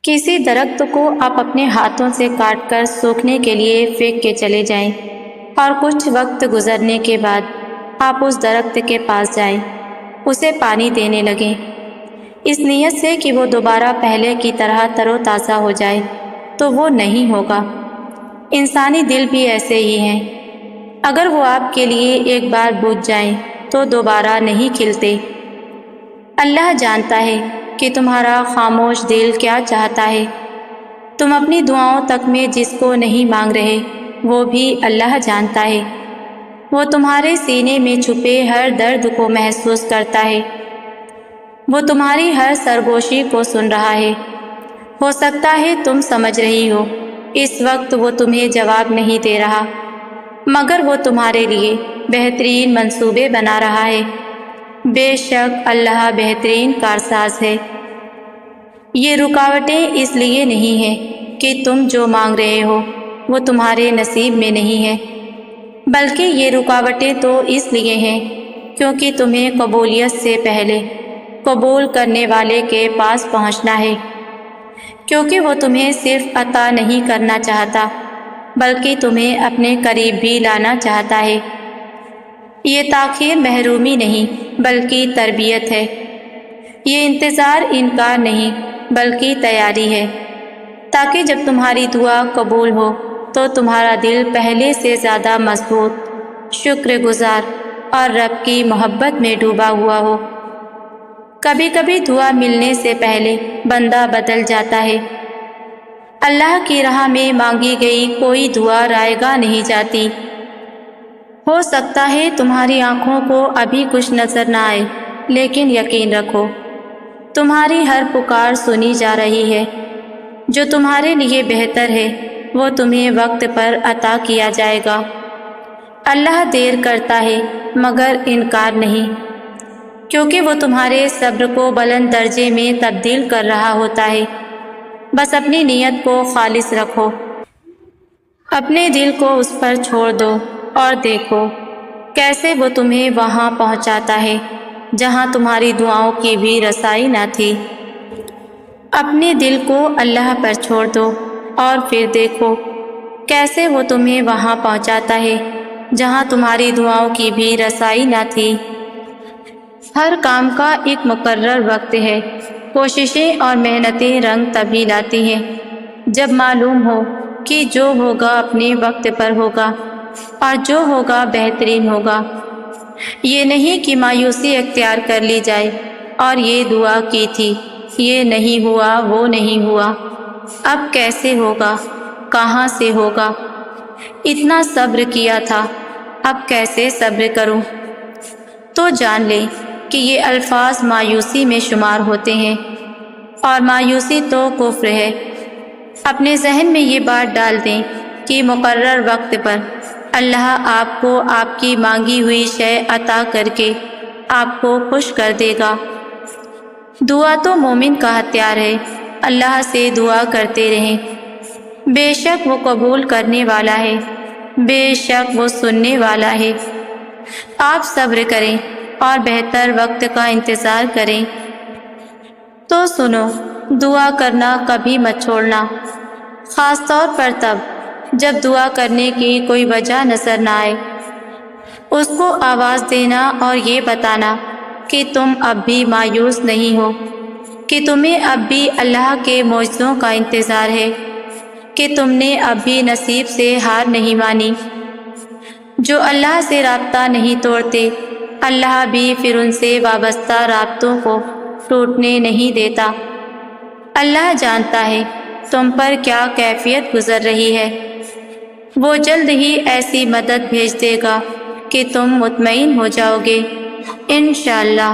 کسی درخت کو آپ اپنے ہاتھوں سے کاٹ کر سوکھنے کے لیے پھینک کے چلے جائیں اور کچھ وقت گزرنے کے بعد آپ اس درخت کے پاس جائیں، اسے پانی دینے لگیں، اس نیت سے کہ وہ دوبارہ پہلے کی طرح تر و تازہ ہو جائے، تو وہ نہیں ہوگا۔ انسانی دل بھی ایسے ہی ہیں، اگر وہ آپ کے لیے ایک بار بجھ جائیں تو دوبارہ نہیں کھلتے۔ اللہ جانتا ہے کہ تمہارا خاموش دل کیا چاہتا ہے۔ تم اپنی دعاؤں تک میں جس کو نہیں مانگ رہے وہ بھی اللہ جانتا ہے۔ وہ تمہارے سینے میں چھپے ہر درد کو محسوس کرتا ہے۔ وہ تمہاری ہر سرگوشی کو سن رہا ہے۔ ہو سکتا ہے تم سمجھ رہی ہو اس وقت وہ تمہیں جواب نہیں دے رہا، مگر وہ تمہارے لیے بہترین منصوبے بنا رہا ہے۔ بے شک اللہ بہترین کارساز ہے۔ یہ رکاوٹیں اس لیے نہیں ہیں کہ تم جو مانگ رہے ہو وہ تمہارے نصیب میں نہیں ہے، بلکہ یہ رکاوٹیں تو اس لیے ہیں کیونکہ تمہیں قبولیت سے پہلے قبول کرنے والے کے پاس پہنچنا ہے، کیونکہ وہ تمہیں صرف عطا نہیں کرنا چاہتا بلکہ تمہیں اپنے قریب بھی لانا چاہتا ہے۔ یہ تاخیر محرومی نہیں بلکہ تربیت ہے۔ یہ انتظار انکار نہیں بلکہ تیاری ہے، تاکہ جب تمہاری دعا قبول ہو تو تمہارا دل پہلے سے زیادہ مضبوط، شکر گزار اور رب کی محبت میں ڈوبا ہوا ہو۔ کبھی کبھی دعا ملنے سے پہلے بندہ بدل جاتا ہے۔ اللہ کی راہ میں مانگی گئی کوئی دعا رائے گاہ نہیں جاتی۔ ہو سکتا ہے تمہاری آنکھوں کو ابھی کچھ نظر نہ آئے، لیکن یقین رکھو تمہاری ہر پکار سنی جا رہی ہے۔ جو تمہارے لیے بہتر ہے وہ تمہیں وقت پر عطا کیا جائے گا۔ اللہ دیر کرتا ہے مگر انکار نہیں، کیونکہ وہ تمہارے صبر کو بلند درجے میں تبدیل کر رہا ہوتا ہے۔ بس اپنی نیت کو خالص رکھو، اپنے دل کو اس پر چھوڑ دو اور دیکھو کیسے وہ تمہیں وہاں پہنچاتا ہے جہاں تمہاری دعاؤں کی بھی رسائی نہ تھی۔ اپنے دل کو اللہ پر چھوڑ دو اور پھر دیکھو کیسے وہ تمہیں وہاں پہنچاتا ہے جہاں تمہاری دعاؤں کی بھی رسائی نہ تھی۔ ہر کام کا ایک مقرر وقت ہے۔ کوششیں اور محنتیں رنگ تبھی لاتی ہیں جب معلوم ہو کہ جو ہوگا اپنے وقت پر ہوگا اور جو ہوگا بہترین ہوگا۔ یہ نہیں کہ مایوسی اختیار کر لی جائے اور یہ دعا کی تھی، یہ نہیں ہوا، وہ نہیں ہوا، اب کیسے ہوگا، کہاں سے ہوگا، اتنا صبر کیا تھا، اب کیسے صبر کروں۔ تو جان لیں کہ یہ الفاظ مایوسی میں شمار ہوتے ہیں، اور مایوسی تو کفر ہے۔ اپنے ذہن میں یہ بات ڈال دیں کہ مقرر وقت پر اللہ آپ کو آپ کی مانگی ہوئی شے عطا کر کے آپ کو خوش کر دے گا۔ دعا تو مومن کا ہتھیار ہے، اللہ سے دعا کرتے رہیں، بے شک وہ قبول کرنے والا ہے، بے شک وہ سننے والا ہے۔ آپ صبر کریں اور بہتر وقت کا انتظار کریں۔ تو سنو، دعا کرنا کبھی مت چھوڑنا، خاص طور پر تب جب دعا کرنے کی کوئی وجہ نظر نہ آئے۔ اس کو آواز دینا اور یہ بتانا کہ تم اب بھی مایوس نہیں ہو، کہ تمہیں اب بھی اللہ کے معجزوں کا انتظار ہے، کہ تم نے اب بھی نصیب سے ہار نہیں مانی۔ جو اللہ سے رابطہ نہیں توڑتے، اللہ بھی پھر ان سے وابستہ رابطوں کو ٹوٹنے نہیں دیتا۔ اللہ جانتا ہے تم پر کیا کیفیت گزر رہی ہے، وہ جلد ہی ایسی مدد بھیج دے گا کہ تم مطمئن ہو جاؤ گے، انشاءاللہ۔